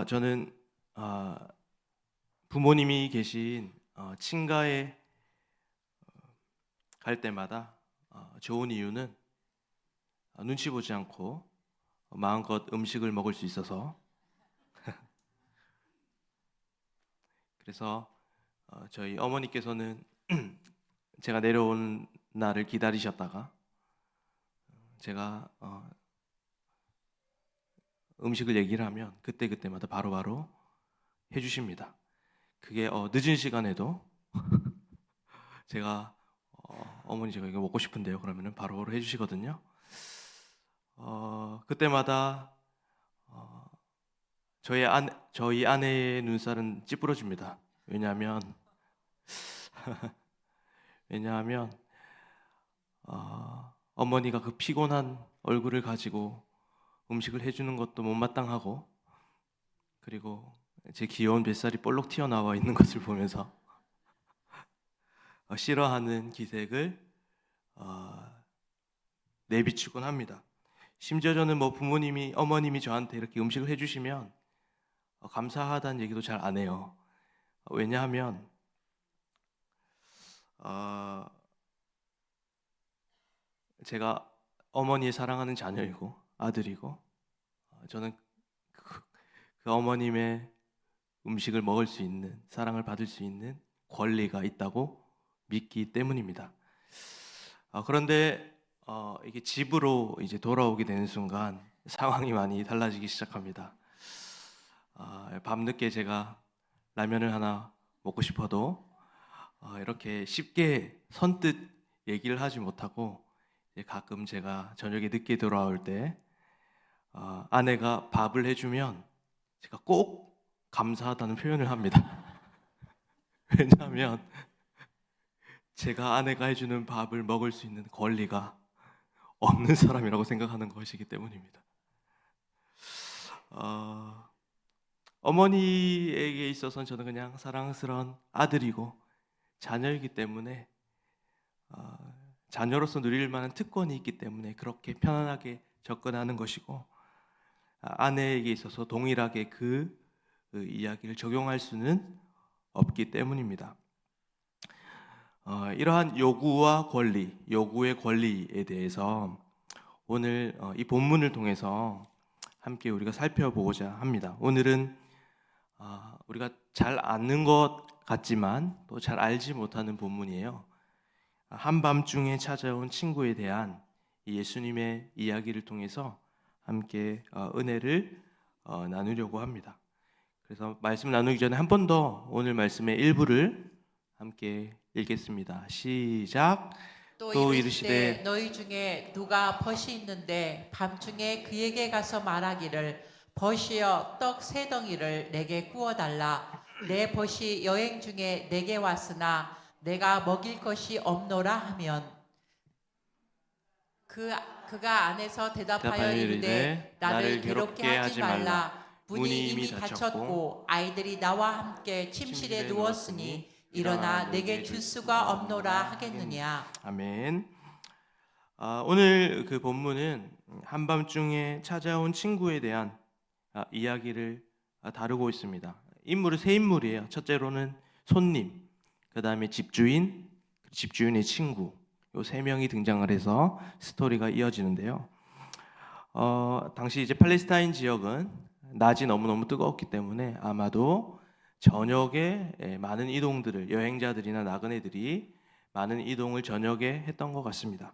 저는 부모님이 계신 친가에 갈 때마다 좋은 이유는 눈치 보지 않고 마음껏 음식을 먹을 수 있어서. 그래서 저희 어머니께서는 제가 내려온 날을 기다리셨다가 제가 음식을 얘기를 하면 그때그때마다 바로바로 해주십니다. 그게 늦은 시간에도 제가 어머니 제가 이거 먹고 싶은데요 그러면은 바로바로 해주시거든요. 그때마다 저희 아내의 눈살은 찌푸러집니다. 왜냐하면 어머니가 그 피곤한 얼굴을 가지고 음식을 해주는 것도 못마땅하고, 그리고 제 귀여운 뱃살이 볼록 튀어나와 있는 것을 보면서 싫어하는 기색을 내비추곤 합니다. 심지어 저는 어머님이 저한테 이렇게 음식을 해주시면 감사하다는 얘기도 잘 안 해요. 왜냐하면 제가 어머니의 사랑하는 자녀이고 아들이고, 저는 그 어머님의 음식을 먹을 수 있는, 사랑을 받을 수 있는 권리가 있다고 믿기 때문입니다. 그런데 이게 집으로 이제 돌아오게 되는 순간 상황이 많이 달라지기 시작합니다. 밤늦게 제가 라면을 하나 먹고 싶어도 이렇게 쉽게 선뜻 얘기를 하지 못하고, 가끔 제가 저녁에 늦게 돌아올 때 아내가 밥을 해주면 제가 꼭 감사하다는 표현을 합니다. 왜냐하면 제가 아내가 해주는 밥을 먹을 수 있는 권리가 없는 사람이라고 생각하는 것이기 때문입니다. 어머니에게 있어서는 저는 그냥 사랑스러운 아들이고 자녀이기 때문에 자녀로서 누릴 만한 특권이 있기 때문에 그렇게 편안하게 접근하는 것이고, 아내에게 있어서 동일하게 그 이야기를 적용할 수는 없기 때문입니다. 이러한 요구의 권리에 대해서 오늘 이 본문을 통해서 함께 우리가 살펴보고자 합니다. 오늘은 우리가 잘 아는 것 같지만 또 잘 알지 못하는 본문이에요. 한밤중에 찾아온 친구에 대한 예수님의 이야기를 통해서 함께 은혜를 나누려고 합니다. 그래서 말씀 나누기 전에 한 번 더 오늘 말씀의 일부를 함께 읽겠습니다. 시작. 또 이르시되 너희 중에 누가 벗이 있는데 밤중에 그에게 가서 말하기를 벗이여 떡 세 덩이를 내게 구워달라. 내 벗이 여행 중에 내게 왔으나 내가 먹일 것이 없노라 하면 그가 안에서 대답하여 이르되 나를 괴롭게 하지 말라. 문이 이미 닫혔고 아이들이 나와 함께 침실에 누웠으니 일어나 내게 줄 수가 없노라 하겠느냐. 아멘. 오늘 그 본문은 한밤중에 찾아온 친구에 대한 이야기를 다루고 있습니다. 인물은 세 인물이에요. 첫째로는 손님, 그 다음에 집주인, 집주인의 친구, 이 세 명이 등장을 해서 스토리가 이어지는데요. 당시 이제 팔레스타인 지역은 낮이 너무너무 뜨거웠기 때문에 아마도 저녁에 많은 이동들을, 여행자들이나 나그네들이 많은 이동을 저녁에 했던 것 같습니다.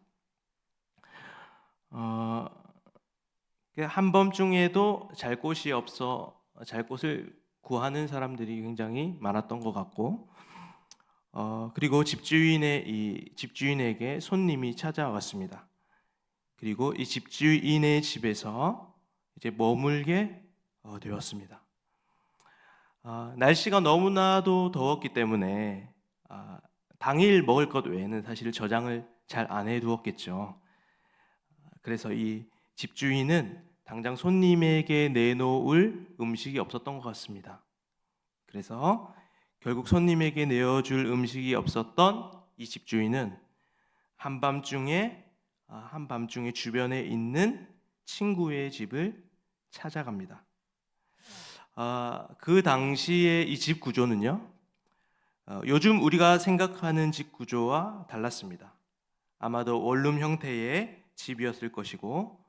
한밤중에도 잘 곳이 없어 잘 곳을 구하는 사람들이 굉장히 많았던 것 같고, 그리고 집주인에게 손님이 찾아왔습니다. 그리고 이 집주인의 집에서 이제 머물게 되었습니다. 날씨가 너무나도 더웠기 때문에 당일 먹을 것 외에는 사실 저장을 잘 안 해두었겠죠. 그래서 이 집주인은 당장 손님에게 내놓을 음식이 없었던 것 같습니다. 그래서 결국 손님에게 내어줄 음식이 없었던 이 집주인은 한밤중에 주변에 있는 친구의 집을 찾아갑니다. 그 당시의 이 집 구조는요, 요즘 우리가 생각하는 집 구조와 달랐습니다. 아마도 원룸 형태의 집이었을 것이고,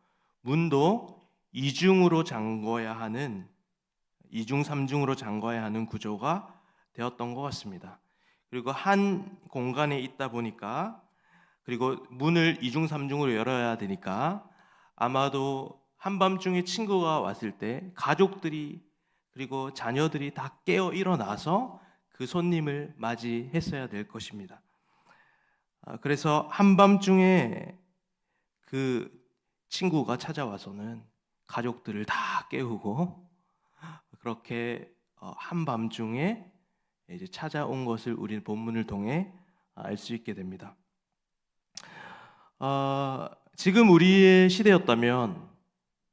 문도 이중으로 잠궈야 하는, 이중 삼중으로 잠궈야 하는 구조가 되었던 것 같습니다. 그리고 한 공간에 있다 보니까, 그리고 문을 이중 삼중으로 열어야 되니까 아마도 한밤중에 친구가 왔을 때 가족들이 그리고 자녀들이 다 깨어 일어나서 그 손님을 맞이했어야 될 것입니다. 그래서 한밤중에 그 친구가 찾아와서는 가족들을 다 깨우고, 그렇게 한밤중에 이제 찾아온 것을 우리는 본문을 통해 알 수 있게 됩니다. 지금 우리의 시대였다면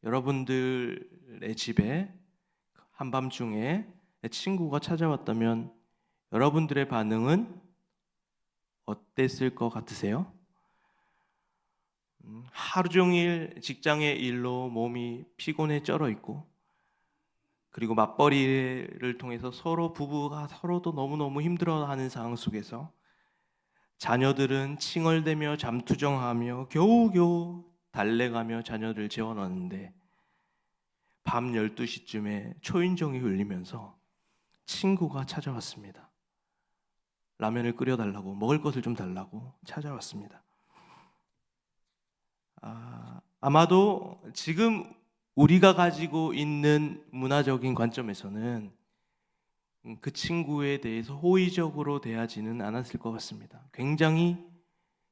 여러분들의 집에 한밤중에 친구가 찾아왔다면 여러분들의 반응은 어땠을 것 같으세요? 하루 종일 직장의 일로 몸이 피곤해 쩔어 있고, 그리고 맞벌이를 통해서 서로 부부가 서로도 너무너무 힘들어하는 상황 속에서 자녀들은 칭얼대며 잠투정하며 겨우겨우 달래가며 자녀들 재워놨는데, 밤 12시쯤에 초인종이 울리면서 친구가 찾아왔습니다. 라면을 끓여달라고, 먹을 것을 좀 달라고 찾아왔습니다. 아마도 지금 우리가 가지고 있는 문화적인 관점에서는 그 친구에 대해서 호의적으로 대하지는 않았을 것 같습니다. 굉장히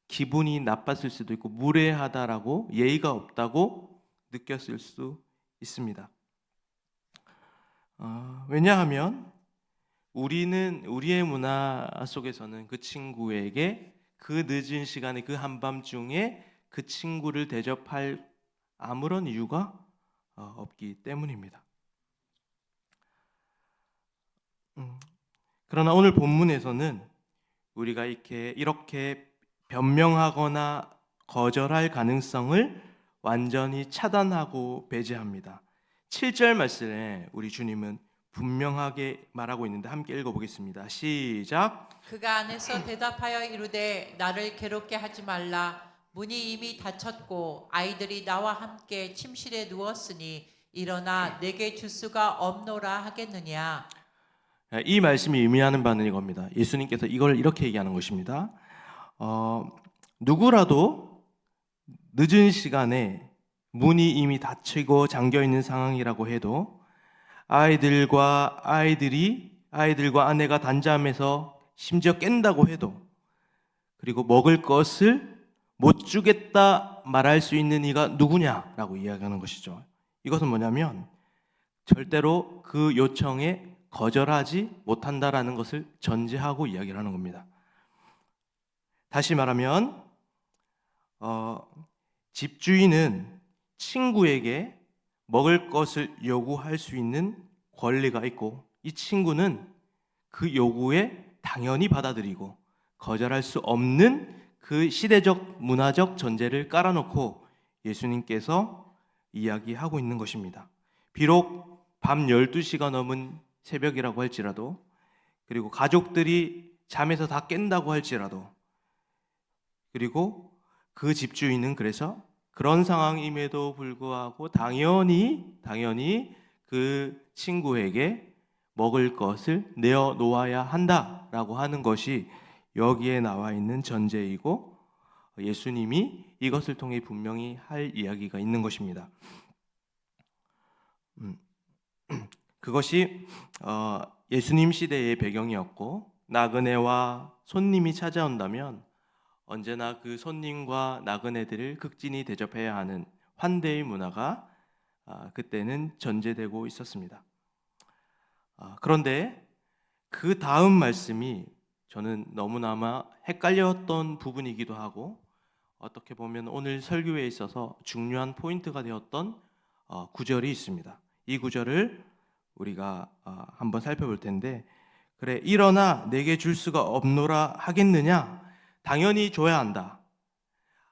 기분이 나빴을 수도 있고 무례하다라고, 예의가 없다고 느꼈을 수 있습니다. 왜냐하면 우리는 우리의 문화 속에서는 그 친구에게 그 늦은 시간에 그 한밤중에 그 친구를 대접할 아무런 이유가 없기 때문입니다. 그러나 오늘 본문에서는 우리가 이렇게 변명하거나 거절할 가능성을 완전히 차단하고 배제합니다. 7절 말씀에 우리 주님은 분명하게 말하고 있는데 함께 읽어보겠습니다. 시작. 그가 안에서 대답하여 이르되 나를 괴롭게 하지 말라. 문이 이미 닫혔고 아이들이 나와 함께 침실에 누웠으니 일어나 내게 줄 수가 없노라 하겠느냐. 이 말씀이 의미하는 바는 이겁니다. 예수님께서 이걸 이렇게 얘기하는 것입니다. 누구라도 늦은 시간에 문이 이미 닫히고 잠겨 있는 상황이라고 해도 아이들과 아내가 단잠에서 심지어 깬다고 해도, 그리고 먹을 것을 못 주겠다 말할 수 있는 이가 누구냐라고 이야기하는 것이죠. 이것은 뭐냐면 절대로 그 요청에 거절하지 못한다라는 것을 전제하고 이야기를 하는 겁니다. 다시 말하면 집주인은 친구에게 먹을 것을 요구할 수 있는 권리가 있고, 이 친구는 그 요구에 당연히 받아들이고 거절할 수 없는 그 시대적 문화적 전제를 깔아놓고 예수님께서 이야기하고 있는 것입니다. 비록 밤 12시가 넘은 새벽이라고 할지라도, 그리고 가족들이 잠에서 다 깬다고 할지라도, 그리고 그 집주인은 그래서 그런 상황임에도 불구하고 당연히 그 친구에게 먹을 것을 내어놓아야 한다라고 하는 것이 여기에 나와 있는 전제이고, 예수님이 이것을 통해 분명히 할 이야기가 있는 것입니다. 그것이 예수님 시대의 배경이었고, 나그네와 손님이 찾아온다면 언제나 그 손님과 나그네들을 극진히 대접해야 하는 환대의 문화가 그때는 전제되고 있었습니다. 그런데 그 다음 말씀이 저는 너무나마 헷갈렸던 부분이기도 하고, 어떻게 보면 오늘 설교에 있어서 중요한 포인트가 되었던 구절이 있습니다. 이 구절을 우리가 한번 살펴볼 텐데, 그래 일어나 내게 줄 수가 없노라 하겠느냐? 당연히 줘야 한다.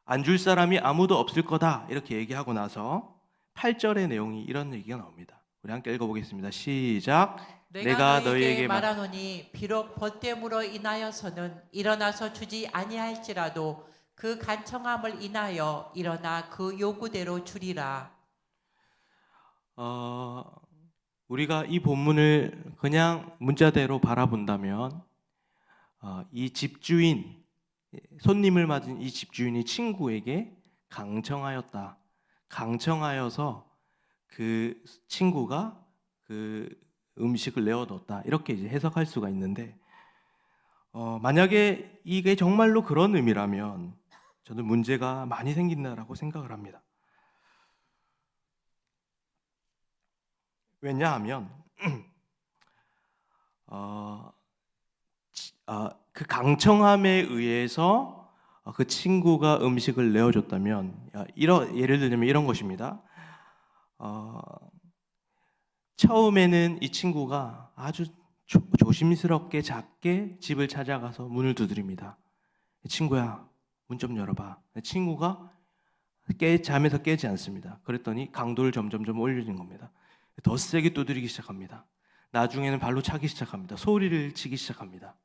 안 줄 사람이 아무도 없을 거다. 이렇게 얘기하고 나서 8절의 내용이 이런 얘기가 나옵니다. 우리 함께 읽어보겠습니다. 시작. 내가 너희에게 말하노니 비록 벗됨으로 인하여서는 일어나서 주지 아니할지라도 그 간청함을 인하여 일어나 그 요구대로 주리라. 우리가 이 본문을 그냥 문자대로 바라본다면 이 집주인, 손님을 맞은 이 집주인이 친구에게 강청하였다. 강청하여서 그 친구가 그 음식을 내어뒀다. 이렇게 이제 해석할 수가 있는데 만약에 이게 정말로 그런 의미라면 저는 문제가 많이 생긴다라고 생각을 합니다. 왜냐하면 그 강청함에 의해서 그 친구가 음식을 내어줬다면 예를 들면 이런 것입니다. 처음에는 이 친구가 아주 조심스럽게 작게 집을 찾아가서 문을 두드립니다. 친구야, 문 좀 열어봐. 친구가 잠에서 깨지 않습니다. 그랬더니 강도를 점점 올리는 겁니다. 더 세게 두드리기 시작합니다. 나중에는 발로 차기 시작합니다. 소리를 치기 시작합니다.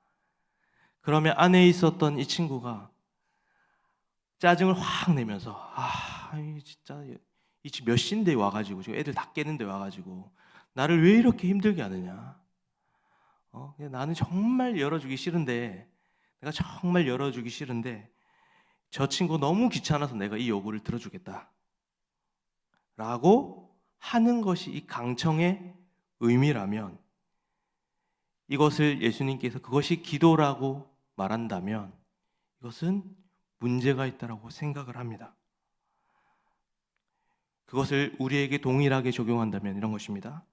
그러면 안에 있었던 이 친구가 짜증을 확 내면서 진짜 이 집 몇 시인데 와가지고 지금 애들 다 깨는데 와가지고 나를 왜 이렇게 힘들게 하느냐? 나는 정말 열어주기 싫은데 내가 정말 열어주기 싫은데 저 친구 너무 귀찮아서 내가 이 요구를 들어주겠다 라고 하는 것이 이 강청의 의미라면 이것을 예수님께서 그것이 기도라고 말한다면 이것은 문제가 있다고 생각을 합니다. 그것을 우리에게 동일하게 적용한다면 이런 것입니다.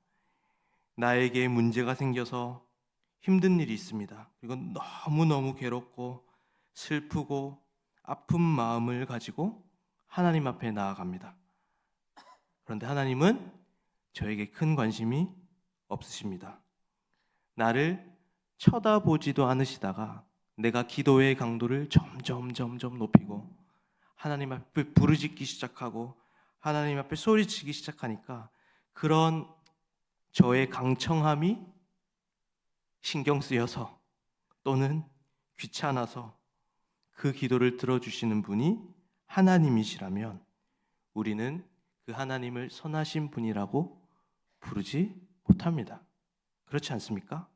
나에게 문제가 생겨서 힘든 일이 있습니다. 그리고 너무너무 괴롭고 슬프고 아픈 마음을 가지고 하나님 앞에 나아갑니다. 그런데 하나님은 저에게 큰 관심이 없으십니다. 나를 쳐다보지도 않으시다가 내가 기도의 강도를 점점 높이고 하나님 앞에 부르짖기 시작하고 하나님 앞에 소리치기 시작하니까 그런 저의 강청함이 신경 쓰여서 또는 귀찮아서 그 기도를 들어주시는 분이 하나님이시라면 우리는 그 하나님을 선하신 분이라고 부르지 못합니다. 그렇지 않습니까?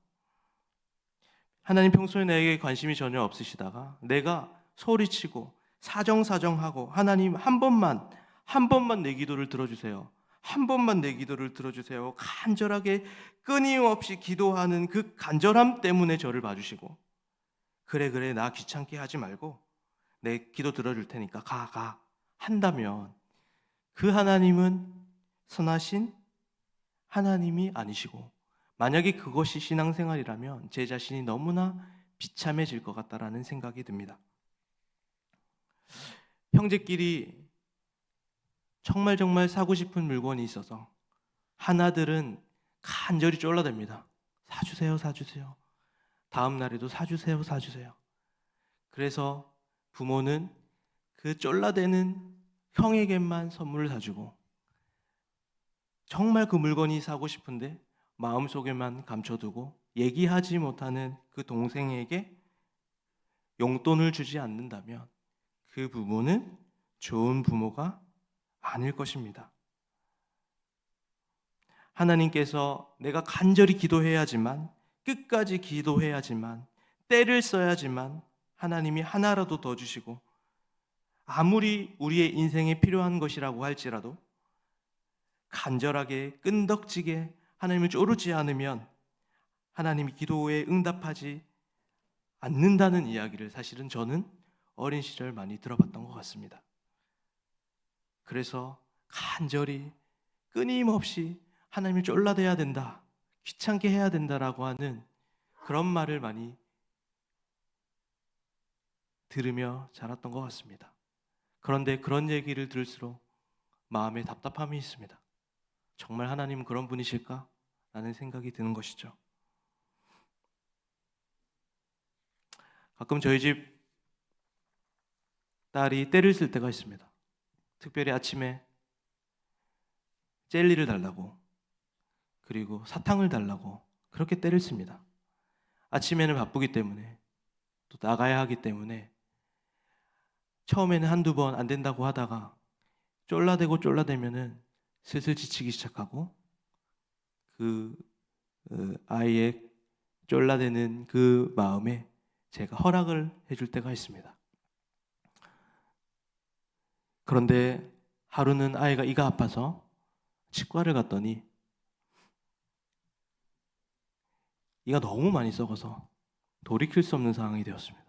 하나님 평소에 내게 관심이 전혀 없으시다가 내가 소리치고 사정하고 하나님 한 번만 내 기도를 들어주세요. 한 번만 내 기도를 들어주세요. 간절하게 끊임없이 기도하는 그 간절함 때문에 저를 봐주시고 그래 나 귀찮게 하지 말고 내 기도 들어줄 테니까 가 한다면 그 하나님은 선하신 하나님이 아니시고 만약에 그것이 신앙생활이라면 제 자신이 너무나 비참해질 것 같다라는 생각이 듭니다. 형제끼리 정말 사고 싶은 물건이 있어서 하나들은 간절히 쫄라댑니다. 사주세요. 다음 날에도 사주세요. 그래서 부모는 그 쫄라대는 형에게만 선물을 사주고 정말 그 물건이 사고 싶은데 마음속에만 감춰두고 얘기하지 못하는 그 동생에게 용돈을 주지 않는다면 그 부모는 좋은 부모가 아닐 것입니다. 하나님께서 내가 간절히 기도해야지만 끝까지 기도해야지만 때를 써야지만 하나님이 하나라도 더 주시고 아무리 우리의 인생에 필요한 것이라고 할지라도 간절하게 끈덕지게 하나님을 쪼르지 않으면 하나님이 기도에 응답하지 않는다는 이야기를 사실은 저는 어린 시절 많이 들어봤던 것 같습니다. 그래서 간절히 끊임없이 하나님을 쫄라대야 된다, 귀찮게 해야 된다라고 하는 그런 말을 많이 들으며 자랐던 것 같습니다. 그런데 그런 얘기를 들을수록 마음에 답답함이 있습니다. 정말 하나님은 그런 분이실까? 라는 생각이 드는 것이죠. 가끔 저희 집 딸이 때를 쓸 때가 있습니다. 특별히 아침에 젤리를 달라고 그리고 사탕을 달라고 그렇게 때를 씁니다. 아침에는 바쁘기 때문에, 또 나가야 하기 때문에 처음에는 한두 번 안 된다고 하다가 쫄라대고 쫄라대면은 슬슬 지치기 시작하고, 그 아이의 쫄라대는 그 마음에 제가 허락을 해줄 때가 있습니다. 그런데 하루는 아이가 이가 아파서 치과를 갔더니 이가 너무 많이 썩어서 돌이킬 수 없는 상황이 되었습니다.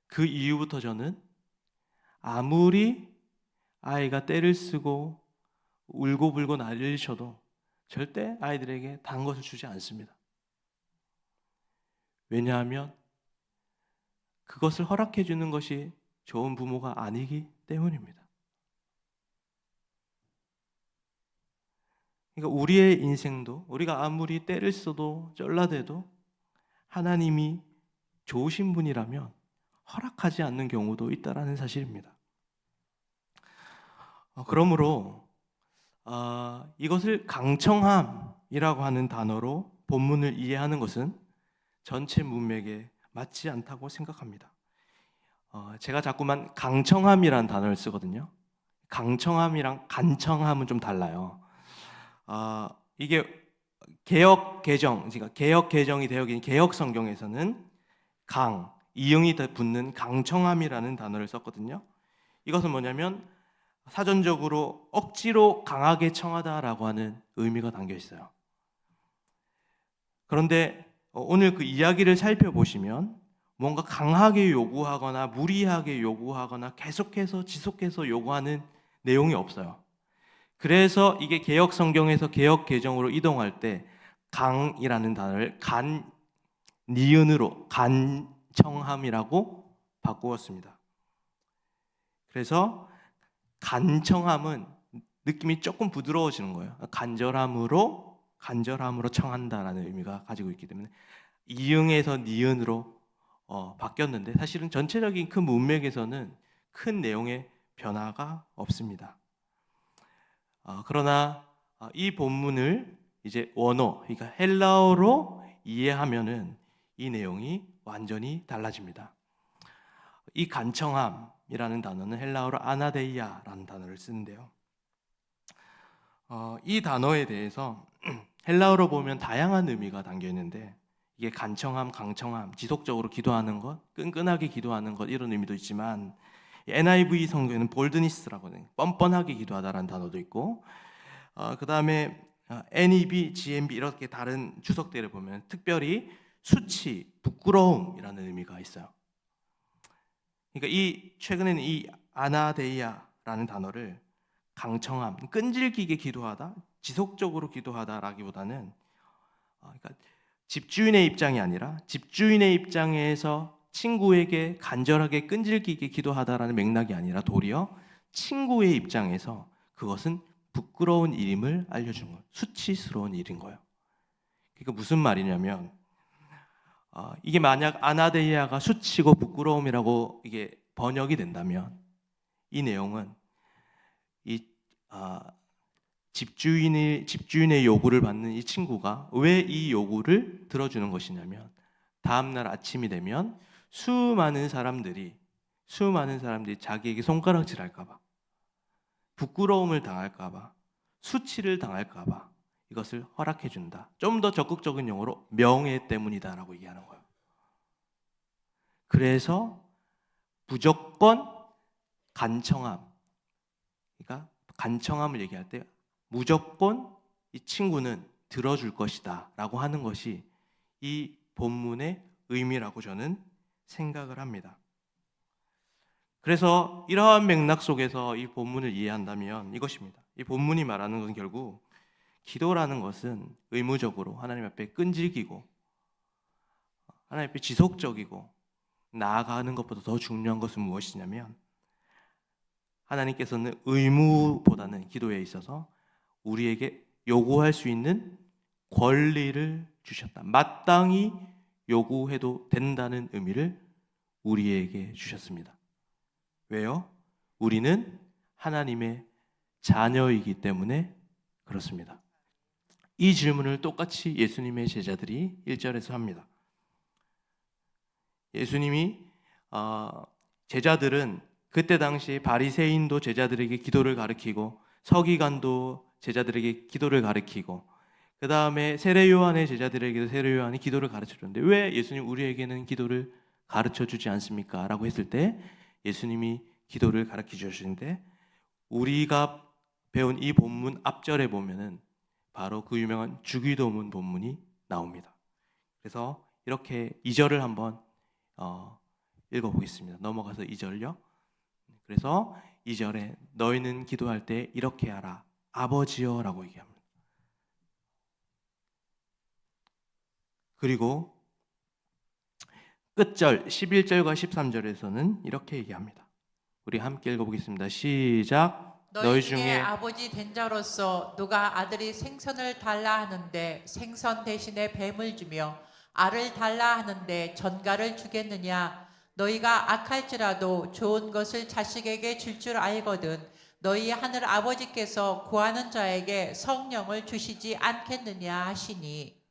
그 이후부터 저는 아무리 아이가 떼를 쓰고 울고불고 난리를 쳐도 절대 아이들에게 단 것을 주지 않습니다. 왜냐하면 그것을 허락해 주는 것이 좋은 부모가 아니기 때문입니다. 그러니까 우리의 인생도 우리가 아무리 때를 써도 쩔라대도 하나님이 좋으신 분이라면 허락하지 않는 경우도 있다라는 사실입니다. 그러므로 이것을 강청함이라고 하는 단어로 본문을 이해하는 것은 전체 문맥에 맞지 않다고 생각합니다. 제가 자꾸만 강청함이라는 단어를 쓰거든요. 강청함이랑 간청함은 좀 달라요. 이게 개역 개정, 그러니까 개역 개정이 되어 있는 개역 성경에서는 강, 이응이 붙는 강청함이라는 단어를 썼거든요. 이것은 뭐냐면 사전적으로 억지로 강하게 청하다라고 하는 의미가 담겨 있어요. 그런데 오늘 그 이야기를 살펴보시면 뭔가 강하게 요구하거나 무리하게 요구하거나 계속해서 지속해서 요구하는 내용이 없어요. 그래서 이게 개역 성경에서 개역 개정으로 이동할 때 강이라는 단어를 니은으로 간청함이라고 바꾸었습니다. 그래서 간청함은 느낌이 조금 부드러워지는 거예요. 간절함으로 청한다라는 의미가 가지고 있기 때문에 이응에서 니은으로 바뀌었는데 사실은 전체적인 큰 문맥에서는 큰 내용의 변화가 없습니다. 그러나 이 본문을 이제 원어, 그러니까 헬라어로 이해하면은 이 내용이 완전히 달라집니다. 이 간청함이라는 단어는 헬라어로 아나데이아라는 단어를 쓰는데요. 이 단어에 대해서 헬라어로 보면 다양한 의미가 담겨 있는데 이게 간청함, 강청함, 지속적으로 기도하는 것, 끈끈하게 기도하는 것 이런 의미도 있지만 NIV 성경에는 볼드니스라고 하는 뻔뻔하게 기도하다라는 단어도 있고 그 다음에 NEB, GMB 이렇게 다른 주석들을 보면 특별히 수치, 부끄러움이라는 의미가 있어요. 그러니까 최근에는 이 아나데이아라는 단어를 강청함, 끈질기게 기도하다, 지속적으로 기도하다라기보다는 그러니까 집주인의 입장이 아니라 집주인의 입장에서 친구에게 간절하게 끈질기게 기도하다라는 맥락이 아니라 도리어 친구의 입장에서 그것은 부끄러운 일임을 알려준 거예요. 수치스러운 일인 거예요. 그러니까 무슨 말이냐면 이게 만약 아나데이아가 수치고 부끄러움이라고 이게 번역이 된다면 이 내용은 이 집주인의 요구를 받는 이 친구가 왜 이 요구를 들어주는 것이냐면 다음날 아침이 되면 수많은 사람들이 자기에게 손가락질할까봐, 부끄러움을 당할까봐, 수치를 당할까봐 이것을 허락해준다. 좀 더 적극적인 용어로 명예 때문이다라고 얘기하는 거예요. 그래서 무조건 간청함, 그러니까 간청함을 얘기할 때 무조건 이 친구는 들어줄 것이다 라고 하는 것이 이 본문의 의미라고 저는 생각을 합니다. 그래서 이러한 맥락 속에서 이 본문을 이해한다면 이것입니다. 이 본문이 말하는 건 결국 기도라는 것은 의무적으로 하나님 앞에 끈질기고 하나님 앞에 지속적이고 나아가는 것보다 더 중요한 것은 무엇이냐면 하나님께서는 의무보다는 기도에 있어서 우리에게 요구할 수 있는 권리를 주셨다. 마땅히 요구해도 된다는 의미를 우리에게 주셨습니다. 왜요? 우리는 하나님의 자녀이기 때문에 그렇습니다. 이 질문을 똑같이 예수님의 제자들이 1절에서 합니다. 예수님이 제자들은 그때 당시 바리새인도 제자들에게 기도를 가르치고 서기관도 제자들에게 기도를 가르치고 그 다음에 세례 요한의 제자들에게도 세례 요한이 기도를 가르쳐 줬는데 왜 예수님 우리에게는 기도를 가르쳐 주지 않습니까? 라고 했을 때 예수님이 기도를 가르쳐 주시는데 우리가 배운 이 본문 앞절에 보면은 바로 그 유명한 주기도문 본문이 나옵니다. 그래서 이렇게 2절을 한번 읽어보겠습니다. 넘어가서 2절요. 그래서 2절에 너희는 기도할 때 이렇게 하라. 아버지여 라고 얘기합니다. 그리고 끝절 11절과 13절에서는 이렇게 얘기합니다. 우리 함께 읽어보겠습니다. 시작. 너희 중에 아버지 된 자로서 누가 아들이 생선을 달라 하는데 생선 대신에 뱀을 주며 알을 달라 하는데 전갈을 주겠느냐? 너희가 악할지라도 좋은 것을 자식에게 줄 줄 알거든 너희 하늘 아버지께서 구하는 자에게 성령을 주시지 않겠느냐 하시니.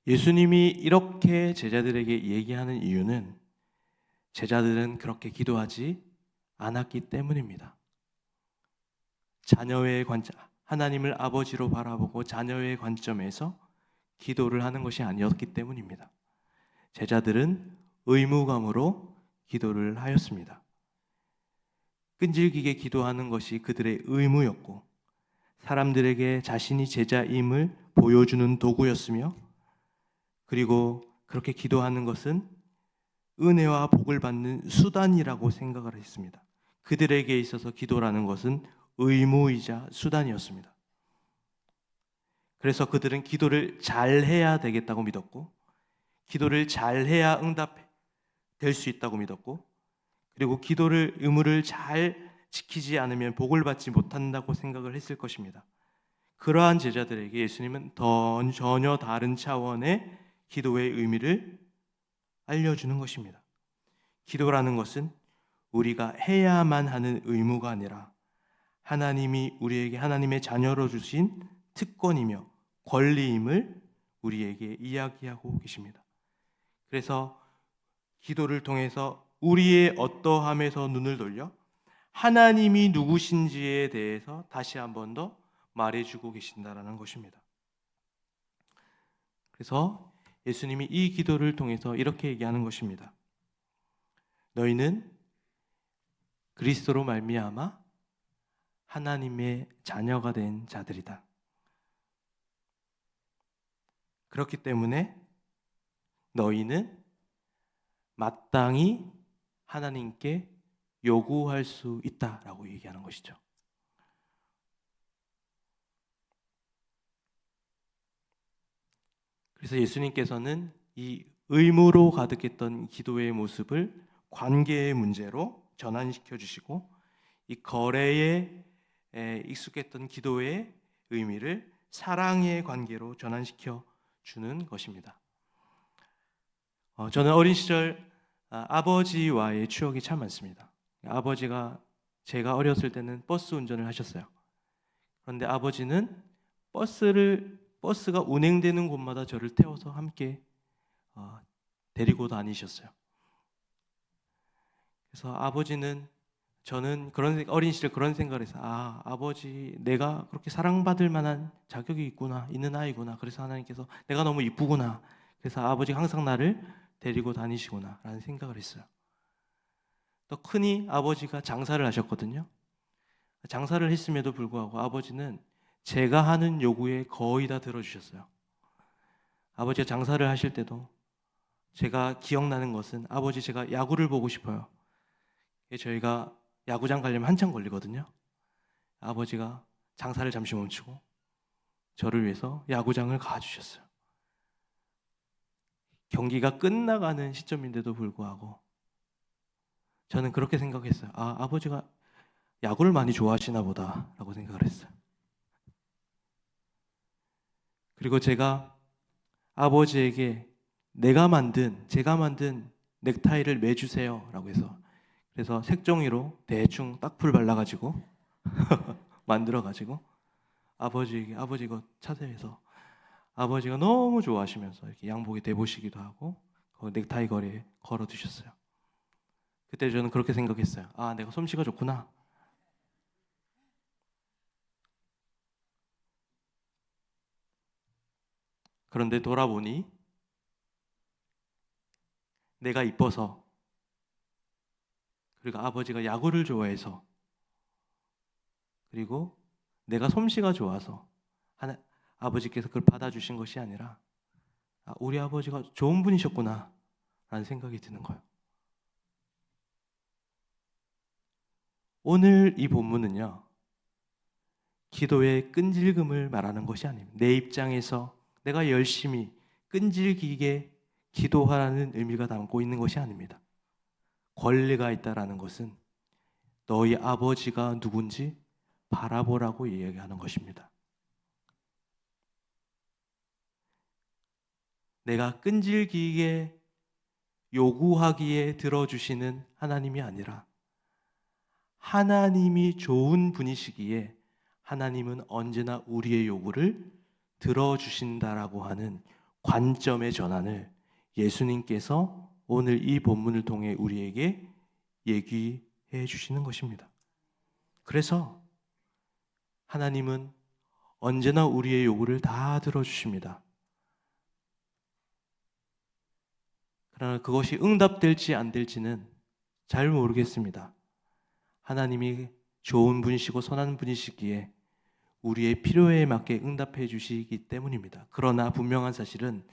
예수님이 이렇게 제자들에게 얘기하는 이유는 제자들은 그렇게 기도하지 않았기 때문입니다. 자녀의 관점, 하나님을 아버지로 바라보고 자녀의 관점에서 기도를 하는 것이 아니었기 때문입니다. 제자들은 의무감으로 기도를 하였습니다. 끈질기게 기도하는 것이 그들의 의무였고 사람들에게 자신이 제자임을 보여주는 도구였으며 그리고 그렇게 기도하는 것은 은혜와 복을 받는 수단이라고 생각을 했습니다. 그들에게 있어서 기도라는 것은 의무이자 수단이었습니다. 그래서 그들은 기도를 잘해야 되겠다고 믿었고 기도를 잘해야 응답될 수 있다고 믿었고 그리고 기도를 의무를 잘 지키지 않으면 복을 받지 못한다고 생각을 했을 것입니다. 그러한 제자들에게 예수님은 전혀 다른 차원의 기도의 의미를 알려주는 것입니다. 기도라는 것은 우리가 해야만 하는 의무가 아니라 하나님이 우리에게 하나님의 자녀로 주신 특권이며 권리임을 우리에게 이야기하고 계십니다. 그래서 기도를 통해서 우리의 어떠함에서 눈을 돌려 하나님이 누구신지에 대해서 다시 한 번 더 말해주고 계신다라는 것입니다. 그래서 예수님이 이 기도를 통해서 이렇게 얘기하는 것입니다. 너희는 그리스도로 말미암아 하나님의 자녀가 된 자들이다. 그렇기 때문에 너희는 마땅히 하나님께 요구할 수 있다라고 얘기하는 것이죠. 그래서 예수님께서는 이 의무로 가득했던 기도의 모습을 관계의 문제로 전환시켜 주시고 이 거래에 익숙했던 기도의 의미를 사랑의 관계로 전환시켜 주는 것입니다. 저는 어린 시절 아버지와의 추억이 참 많습니다. 아버지가 제가 어렸을 때는 버스 운전을 하셨어요. 그런데 아버지는 버스가 운행되는 곳마다 저를 태워서 함께 데리고 다니셨어요. 그래서 아버지는 저는 어린 시절 그런 생각을 해서 아버지 내가 그렇게 사랑받을 만한 자격이 있는 아이구나. 그래서 하나님께서 내가 너무 이쁘구나. 그래서 아버지가 항상 나를 데리고 다니시구나 라는 생각을 했어요. 또 흔히 아버지가 장사를 하셨거든요. 장사를 했음에도 불구하고 아버지는 제가 하는 요구에 거의 다 들어주셨어요. 아버지가 장사를 하실 때도 제가 기억나는 것은 아버지 제가 야구를 보고 싶어요. 저희가 야구장 가려면 한참 걸리거든요. 아버지가 장사를 잠시 멈추고 저를 위해서 야구장을 가주셨어요. 경기가 끝나가는 시점인데도 불구하고 저는 그렇게 생각했어요. 아버지가 야구를 많이 좋아하시나 보다 라고 생각을 했어요. 그리고 제가 아버지에게 제가 만든 넥타이를 매주세요 라고 해서 그래서 색종이로 대충 딱풀 발라가지고 만들어가지고 아버지 이거 차세에서 아버지가 너무 좋아하시면서 이렇게 양복에 대보시기도 하고 넥타이 거리에 걸어두셨어요. 그때 저는 그렇게 생각했어요. 아, 내가 솜씨가 좋구나. 그런데 돌아보니 내가 이뻐서, 그리고 아버지가 야구를 좋아해서, 그리고 내가 솜씨가 좋아서 아버지께서 그걸 받아주신 것이 아니라 우리 아버지가 좋은 분이셨구나 라는 생각이 드는 거예요. 오늘 이 본문은요, 기도의 끈질김을 말하는 것이 아닙니다. 내 입장에서 내가 열심히 끈질기게 기도하라는 의미가 담고 있는 것이 아닙니다. 권리가 있다라는 것은 너희 아버지가 누군지 바라보라고 이야기하는 것입니다. 내가 끈질기게 요구하기에 들어주시는 하나님이 아니라 하나님이 좋은 분이시기에 하나님은 언제나 우리의 요구를 들어주신다라고 하는 관점의 전환을 예수님께서 오늘 이 본문을 통해 우리에게 얘기해 주시는 것입니다. 그래서 하나님은 언제나 우리의 요구를 다 들어주십니다. 그러나 그것이 응답될지 안 될지는 잘 모르겠습니다. 하나님이 좋은 분이시고 선한 분이시기에 우리의 필요에 맞게 응답해 주시기 때문입니다. 그러나 분명한 사실은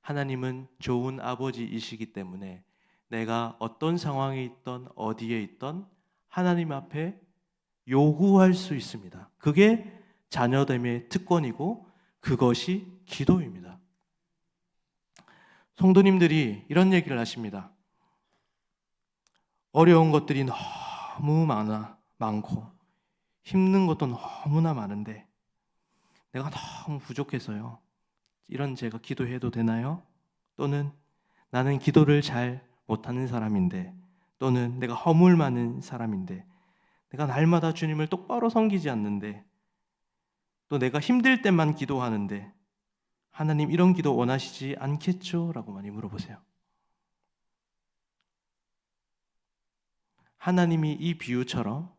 하나님은 좋은 아버지이시기 때문에 내가 어떤 상황에 있던 어디에 있던 하나님 앞에 요구할 수 있습니다. 그게 자녀됨의 특권이고 그것이 기도입니다. 성도님들이 이런 얘기를 하십니다. 어려운 것들이 너무 많고 힘든 것도 너무나 많은데 내가 너무 부족해서요. 이런 제가 기도해도 되나요? 또는 나는 기도를 잘 못하는 사람인데, 또는 내가 허물 많은 사람인데, 내가 날마다 주님을 똑바로 섬기지 않는데, 또 내가 힘들 때만 기도하는데 하나님 이런 기도 원하시지 않겠죠? 라고 많이 물어보세요. 하나님이 이 비유처럼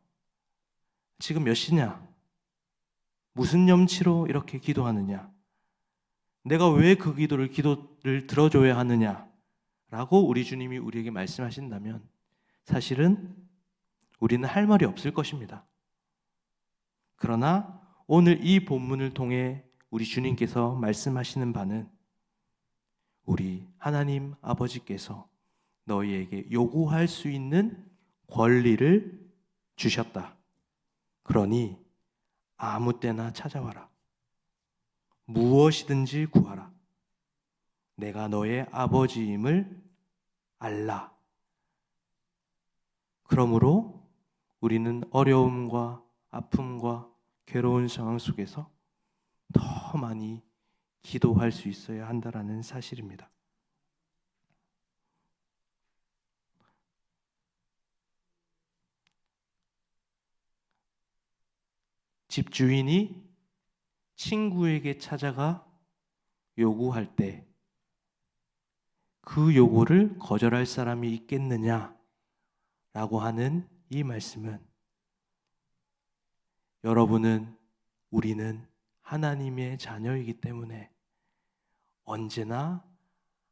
지금 몇 시냐? 무슨 염치로 이렇게 기도하느냐? 내가 왜 그 기도를 들어줘야 하느냐? 라고 우리 주님이 우리에게 말씀하신다면 사실은 우리는 할 말이 없을 것입니다. 그러나 오늘 이 본문을 통해 우리 주님께서 말씀하시는 바는 우리 하나님 아버지께서 너희에게 요구할 수 있는 권리를 주셨다. 그러니 아무 때나 찾아와라. 무엇이든지 구하라. 내가 너의 아버지임을 알라. 그러므로 우리는 어려움과 아픔과 괴로운 상황 속에서 더 많이 기도할 수 있어야 한다라는 사실입니다. 집주인이 친구에게 찾아가 요구할 때 그 요구를 거절할 사람이 있겠느냐라고 하는 이 말씀은 우리는 하나님의 자녀이기 때문에 언제나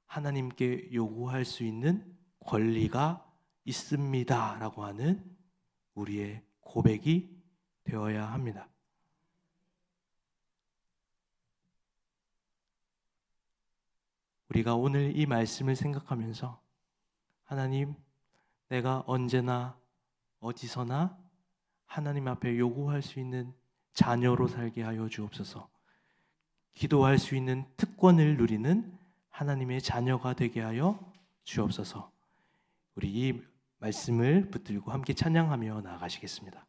하나님께 요구할 수 있는 권리가 있습니다라고 하는 우리의 고백이 되어야 합니다. 우리가 오늘 이 말씀을 생각하면서 하나님, 내가 언제나 어디서나 하나님 앞에 요구할 수 있는 자녀로 살게 하여 주옵소서. 기도할 수 있는 특권을 누리는 하나님의 자녀가 되게 하여 주옵소서. 우리 이 말씀을 붙들고 함께 찬양하며 나아가시겠습니다.